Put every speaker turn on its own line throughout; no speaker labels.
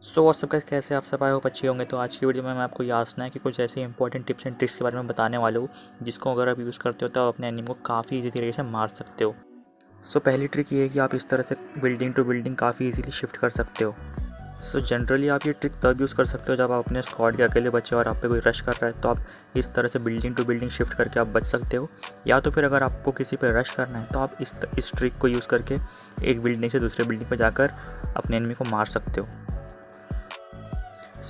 सब कैसे आप सब आए हो अच्छे होंगे। तो आज की वीडियो में मैं आपको यासना है कि कुछ ऐसे इंपॉर्टेंट टिप्स एंड ट्रिक्स के बारे में बताने वाला हूँ जिसको अगर आप यूज़ करते हो तो आप अपने एनिमी को काफ़ी ईजी तरीके से मार सकते हो। पहली ट्रिक ये है कि आप इस तरह से बिल्डिंग टू बिल्डिंग काफ़ी ईजिली शिफ्ट कर सकते हो। जनरली आप ये ट्रिक तब यूज़ कर सकते हो जब आप अपने स्क्वाड के अकेले बचे और आप पे कोई रश कर रहा है, तो आप इस तरह से बिल्डिंग टू बिल्डिंग शिफ्ट करके आप बच सकते हो। या तो फिर अगर आपको किसी पे रश करना है तो आप इस ट्रिक को यूज़ करके एक बिल्डिंग से दूसरे बिल्डिंग पर जाकर अपने एनिमी को मार सकते हो।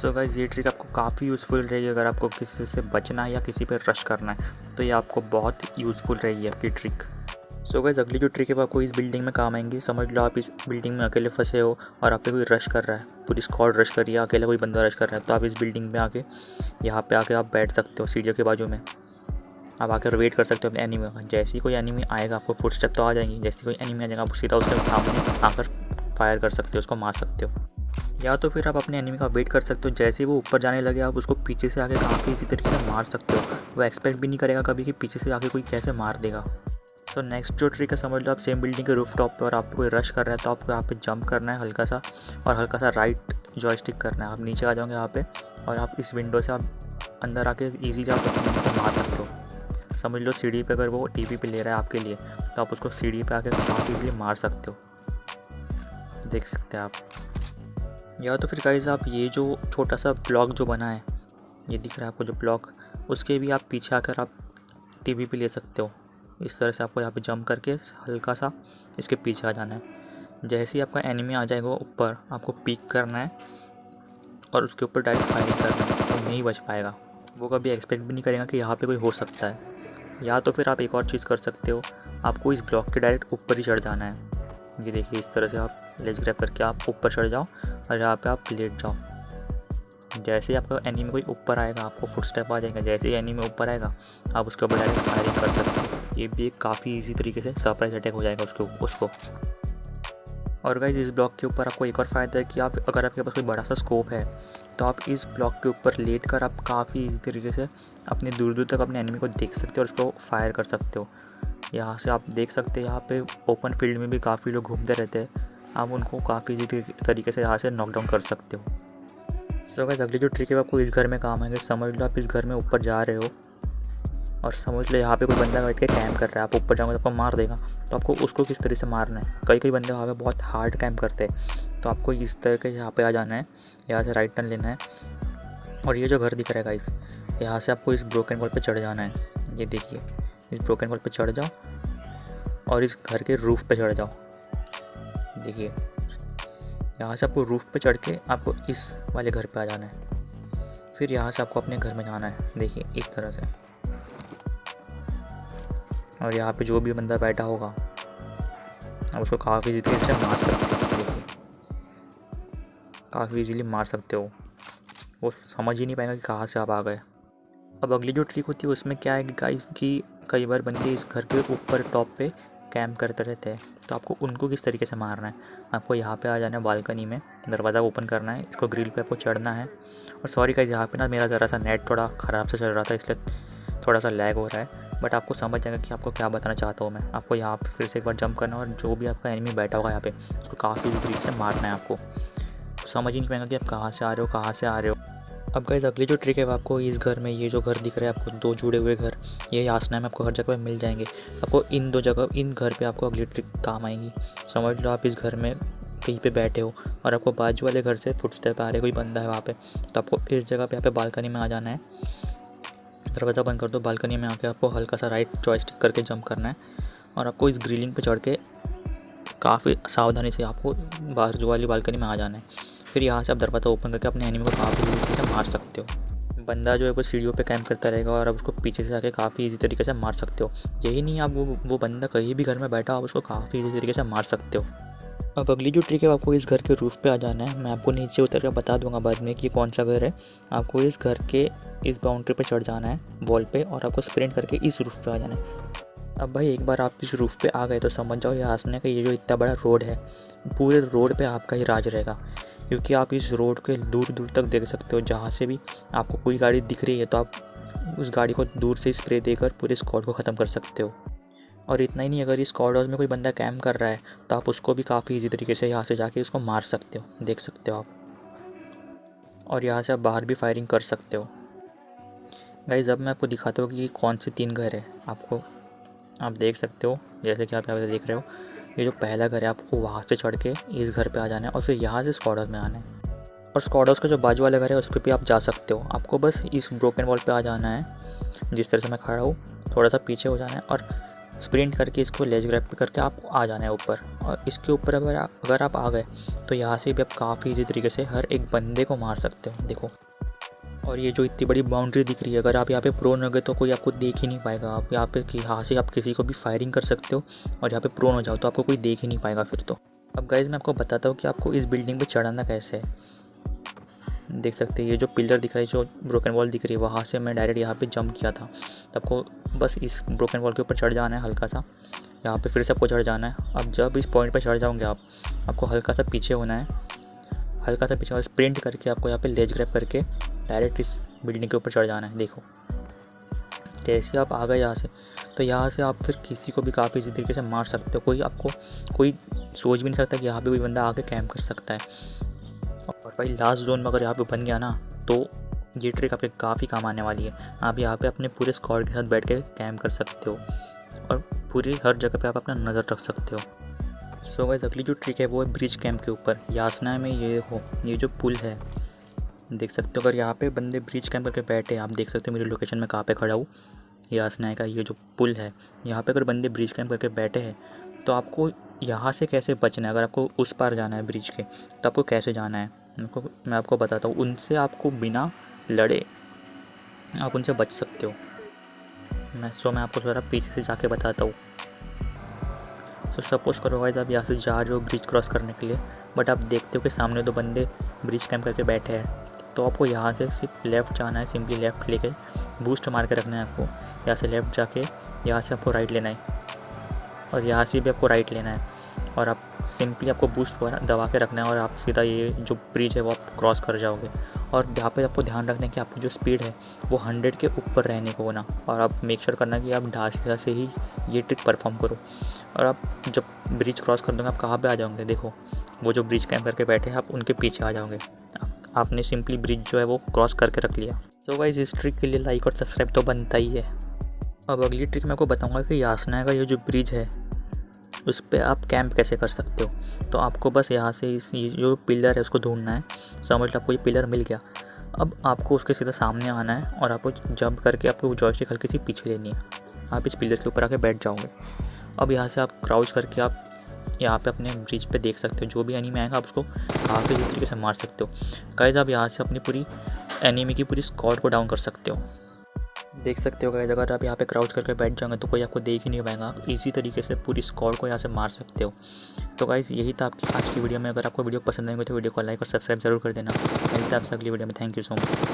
गाइस, ये ट्रिक आपको काफ़ी यूज़फुल रहेगी अगर आपको किसी से बचना है या किसी पे रश करना है, तो ये आपको बहुत यूज़फुल रहेगी आपकी ट्रिक। गाइस, अगली जो ट्रिक है वो आपको इस बिल्डिंग में काम आएंगी। समझ लो आप इस बिल्डिंग में अकेले फंसे हो और आप पे कोई रश कर रहा है, पूरी स्क्वाड रश कर रही है, अकेला कोई बंदा रश कर रहा है, तो आप इस बिल्डिंग में आके यहाँ पे आके आप बैठ सकते हो सीढ़ियों के बाजू में। आप आकर वेट कर सकते हो अपने एनिमी का। जैसे ही कोई एनिमी आएगा आपको फुटस्टेप तो आ जाएंगी, जैसे ही कोई एनिमी आ जाएगा आप सीधा उसके सामने आकर फायर कर सकते हो, उसको मार सकते हो। या तो फिर आप अपने एनिमी का वेट कर सकते हो, जैसे ही वो ऊपर जाने लगे आप उसको पीछे से आके काफ़ी इसी तरीके से मार सकते हो। वो एक्सपेक्ट भी नहीं करेगा कभी कि पीछे से आके कोई कैसे मार देगा। नेक्स्ट जो ट्रिक है, समझ लो आप सेम बिल्डिंग के रूफ टॉप पे और आपको कोई रश कर रहा है, तो आपको यहाँ पे जंप करना है हल्का सा, और हल्का सा राइट जॉयस्टिक करना है। आप नीचे आ जाओगे यहाँ पे और आप इस विंडो से आप अंदर आके ईजी जा मार सकते हो। समझ लो सीढ़ी पे अगर वो टीवी पे ले रहा है आपके लिए, तो आप उसको सीढ़ी पे आके काफ़ी ईजिली मार सकते हो, देख सकते हैं आप। या तो फिर गाइस आप ये जो छोटा सा ब्लॉक जो बना है, ये दिख रहा है आपको जो ब्लॉक, उसके भी आप पीछे आकर आप टीवी पे ले सकते हो। इस तरह से आपको यहाँ पे जंप करके हल्का सा इसके पीछे आ जाना है। जैसे ही आपका एनिमी आ जाएगा ऊपर, आपको पीक करना है और उसके ऊपर डायरेक्ट फायरिंग करना है, वो नहीं बच पाएगा। वो कभी एक्सपेक्ट भी नहीं करेगा कि यहाँ पे कोई हो सकता है। या तो फिर आप एक और चीज़ कर सकते हो, आपको इस ब्लॉक के डायरेक्ट ऊपर ही चढ़ जाना है। ये देखिए, इस तरह से आप लेज ग्रैब करके आप ऊपर चढ़ जाओ और यहाँ पे आप लेट जाओ। जैसे ही आपका एनिमी कोई ऊपर आएगा आपको फुटस्टेप आ जाएगा, जैसे ही एनिमी ऊपर आएगा आप उसके ऊपर डायरेक्ट फायरिंग कर सकते हो। ये भी एक काफ़ी इजी तरीके से सरप्राइज अटैक हो जाएगा उसको। और गाइस, इस ब्लॉक के ऊपर आपको एक और फ़ायदा है कि आप अगर आपके पास कोई बड़ा सा स्कोप है तो आप इस ब्लॉक के ऊपर लेट कर आप काफ़ी इजी तरीके से अपने दूर दूर तक अपने एनिमी को देख सकते हो और उसको फायर कर सकते हो। यहाँ से आप देख सकते हैं, यहाँ पे ओपन फील्ड में भी काफ़ी लोग घूमते रहते हैं, आप उनको काफ़ी इजी तरीके से यहाँ से नॉकडाउन कर सकते हो। गाइस, अगली जो ट्रिक है आपको इस घर में काम आएंगे। समझ लो आप इस घर में ऊपर जा रहे हो और समझ लो यहाँ पे कोई बंदा बैठ के कैम्प कर रहा है, आप ऊपर जाओगे तो आपको मार देगा। तो आपको उसको किस तरह से मारना है, कई बंदे वहाँ पे बहुत हार्ड कैम्प करते हैं, तो आपको इस तरह के यहाँ पे आ जाना है, यहाँ से राइट टर्न लेना है और ये जो घर दिख रहा है गाइस, यहाँ से आपको इस ब्रोकन वॉल पे चढ़ जाना है। ये देखिए, इस ब्रोकन वॉल पे चढ़ जाओ और इस घर के रूफ़ पे चढ़ जाओ। देखिए, यहाँ से आपको रूफ़ पे चढ़ के आपको इस वाले घर पे आ जाना है। फिर यहाँ से आपको अपने घर में जाना है, देखिए इस तरह से। और यहाँ पे जो भी बंदा बैठा होगा आप उसको काफ़ी इजीली से मार सकते हो। देखिए, काफ़ी इजीली मार सकते हो, वो समझ ही नहीं पाएगा कि कहाँ से आप आ गए। अब अगली जो ट्रिक होती है उसमें क्या है कि गाइस, कि कई बार बंदे इस घर के ऊपर टॉप पे कैंप करते रहते हैं, तो आपको उनको किस तरीके से मारना है। आपको यहाँ पे आ जाना है, बालकनी में दरवाज़ा ओपन करना है, इसको ग्रिल पे आपको चढ़ना है। और सॉरी गाइस, यहाँ पे ना मेरा ज़रा सा नेट थोड़ा ख़राब से चल रहा था, इसलिए थोड़ा सा लैग हो रहा है, बट आपको समझ जाएगा कि आपको क्या बताना चाहता हूँ मैं। आपको यहाँ पे फिर से एक बार जंप करना है और जो भी आपका एनिमी बैठा होगा यहाँ पे उसको काफ़ी तरीके से मारना है। आपको समझ ही नहीं पाएगा कि आप कहाँ से आ रहे हो, कहाँ से आ रहे हो। अब गाइस, अगली जो ट्रिक है आपको इस घर में, ये जो घर दिख रहा है आपको, दो जुड़े हुए घर, ये यासना में आपको हर जगह पे मिल जाएंगे। आपको इन दो जगह, इन घर पे आपको अगली ट्रिक काम आएंगी। समझ लो आप इस घर में कहीं पे बैठे हो और आपको बाजू वाले घर से फुटस्टेप आ रहे, कोई बंदा है वहाँ पे, तो आपको इस जगह पे यहाँ पे बालकनी में आ जाना है। दरवाज़ा बंद कर दो, बालकनी में आके आपको हल्का सा राइट जॉयस्टिक करके जंप करना है और आपको इस ग्रिलिंग पे चढ़ के काफ़ी सावधानी से आपको बाजू वाली बालकनी में आ जाना है। फिर यहाँ से आप दरवाज़ा ओपन करके अपने एनिमी को काफ़ी तरीके से मार सकते हो। बंदा जो है वो सीढ़ियों पे कैंप करता रहेगा और आप उसको पीछे से आके काफ़ी इजी तरीके से मार सकते हो। यही नहीं, आप वो बंदा कहीं भी घर में बैठा आप उसको काफ़ी इजी तरीके से मार सकते हो। अब अगली जो ट्रिक है आपको इस घर के रूफ़ पे आ जाना है। मैं आपको नीचे उतर कर बता दूंगा बाद में कि कौन सा घर है। आपको इस घर के इस बाउंड्री पे चढ़ जाना है, वॉल पे, और आपको स्प्रिंट करके इस रूफ़ पे आ जाना है। अब भाई, एक बार आप इस रूफ़ पे आ गए तो समझ जाओ ये हंसने का, ये जो इतना बड़ा रोड है, पूरे रोड पे आपका ही राज रहेगा, क्योंकि आप इस रोड के दूर दूर तक देख सकते हो। जहाँ से भी आपको कोई गाड़ी दिख रही है तो आप उस गाड़ी को दूर से स्प्रे देकर पूरे स्क्वाड को ख़त्म कर सकते हो। और इतना ही नहीं, अगर इस कॉरिडोर में कोई बंदा कैंप कर रहा है तो आप उसको भी काफ़ी इजी तरीके से यहाँ से जाके उसको मार सकते हो, देख सकते हो आप। और यहाँ से आप बाहर भी फायरिंग कर सकते हो। गाइस अब मैं आपको दिखाता हूँ कि ये कौन से 3 घर है। आप देख सकते हो, जैसे कि आप यहाँ पे देख रहे हो, ये जो पहला घर है आपको वहाँ से चढ़ के इस घर पे आ जाना है और फिर यहाँ से स्क्वाड हाउस में आना है। और स्क्वाड हाउस का जो बाजू वाला घर है उस पर भी आप जा सकते हो। आपको बस इस ब्रोकन वॉल पे आ जाना है, जिस तरह से मैं खड़ा हूँ, थोड़ा सा पीछे हो जाना है और स्प्रिंट करके इसको लेज ग्रैब करके आप आ जाना है ऊपर। और इसके ऊपर अगर आप आ गए तो यहाँ से भी आप काफ़ी ईजी तरीके से हर एक बंदे को मार सकते हो। देखो, और ये जो इतनी बड़ी बाउंड्री दिख रही है, अगर आप यहाँ पे प्रोन हो गए तो कोई आपको देख ही नहीं पाएगा। आप यहाँ पे यहाँ से आप किसी को भी फायरिंग कर सकते हो और यहाँ पे प्रोन हो जाओ तो आपको कोई देख ही नहीं पाएगा फिर तो। अब गाइज़ मैं आपको बताता हूँ कि आपको इस बिल्डिंग पे चढ़ाना कैसे है। देख सकते हैं ये जो पिलर दिख रहा है, जो ब्रोकन वॉल दिख रही है, वहाँ से मैं डायरेक्ट यहाँ पे जंप किया था। तो आपको बस इस ब्रोकन वॉल के ऊपर चढ़ जाना है हल्का सा, यहाँ पे फिर से आपको चढ़ जाना है। अब जब इस पॉइंट पे चढ़ जाओगे आपको हल्का सा पीछे होना है, हल्का सा पीछे और स्प्रिंट करके आपको यहाँ पे लेज ग्रैब करके डायरेक्ट इस बिल्डिंग के ऊपर चढ़ जाना है। देखो, जैसे आप आ गए यहाँ से, तो यहाँ से आप फिर किसी को भी काफ़ी इसी तरीके से मार सकते हो। कोई सोच भी नहीं सकता कि यहाँ पे कोई बंदा आके कैम्प कर सकता है। और भाई लास्ट जोन में अगर यहाँ पे बन गया ना, तो ये ट्रिक आपके काफ़ी काम आने वाली है। आप यहाँ पे अपने पूरे स्क्वाड के साथ बैठ के कैम्प कर सकते हो और पूरी हर जगह पे आप अपना नज़र रख सकते हो। सो गाइस अगली जो ट्रिक है वो है ब्रिज कैम्प के ऊपर। यासना में ये देखो, ये जो पुल है देख सकते हो, अगर यहाँ पे बंदे ब्रिज कैम्प करके बैठे, आप देख सकते हो मेरी लोकेशन में कहाँ पे खड़ा हूँ, यासना का ये जो पुल है, यहाँ पे अगर बंदे ब्रिज कैम्प करके बैठे हैं तो आपको यहाँ से कैसे बचना है। अगर आपको उस पार जाना है ब्रिज के, तो आपको कैसे जाना है मैं आपको बताता हूँ। उनसे आपको बिना लड़े आप उनसे बच सकते हो। मैं आपको थोड़ा पीछे से जाके बताता हूँ। तो सपोज़ करो गाइस आप यहाँ से जा रहे हो ब्रिज क्रॉस करने के लिए, बट आप देखते हो कि सामने 2 बंदे ब्रिज कैम्प करके बैठे हैं, तो आपको यहाँ से सिर्फ लेफ़्ट जाना है। सिंपली लेफ़्ट लेके बूस्ट मार के रखना है आपको। यहाँ से लेफ़्ट जाके यहाँ से आपको राइट लेना है और यहाँ से भी आपको राइट लेना है और आप सिंपली आपको बूस्ट दबा के रखना है और आप सीधा ये जो ब्रिज है वो आप क्रॉस कर जाओगे। और यहाँ पे आपको ध्यान रखना है कि आपकी जो स्पीड है वो 100 के ऊपर रहने को होना, और आप मेक श्योर करना कि आप ढांचा से ही ये ट्रिक परफॉर्म करो। और आप जब ब्रिज क्रॉस कर दोगे आप कहाँ पे आ जाओगे, देखो वो जो ब्रिज कैम्प करके बैठे हैं आप उनके पीछे आ जाओगे। आपने सिंपली ब्रिज जो है वो क्रॉस करके रख लिया। तो गाइस इस ट्रिक के लिए लाइक और सब्सक्राइब तो बनता ही है। अब अगली ट्रिक मैं आपको बताऊँगा कि यासना का ये जो ब्रिज है उस पर आप कैंप कैसे कर सकते हो। तो आपको बस यहाँ से ये जो पिलर है उसको ढूंढना है। समझ लो आपको ये पिलर मिल गया, अब आपको उसके सीधा सामने आना है और आपको जंप करके आपको जॉयस्टिक हल्की सी पीछे लेनी है। आप इस पिलर के ऊपर आके बैठ जाओगे। अब यहाँ से आप क्राउच करके आप यहाँ पे अपने ब्रिज पे देख सकते हो, जो भी एनिमी आएगा आप उसको काफ़ी इस तरीके से मार सकते हो। गाइस आप यहाँ से अपनी पूरी एनिमी की पूरी स्क्वाड को डाउन कर सकते हो। देख सकते हो गाइस, अगर आप यहाँ पे क्राउच करके बैठ जाओगे तो कोई आपको देख ही नहीं पाएगा। आप इसी तरीके से पूरी स्क्वाड को यहाँ से मार सकते हो। तो गाइस यही था आपकी आज की वीडियो में। अगर आपको वीडियो पसंद आएगी तो वीडियो को लाइक और सब्सक्राइब जरूर कर देना। मिलते हैं आपसे अगली वीडियो में। Thank you so much.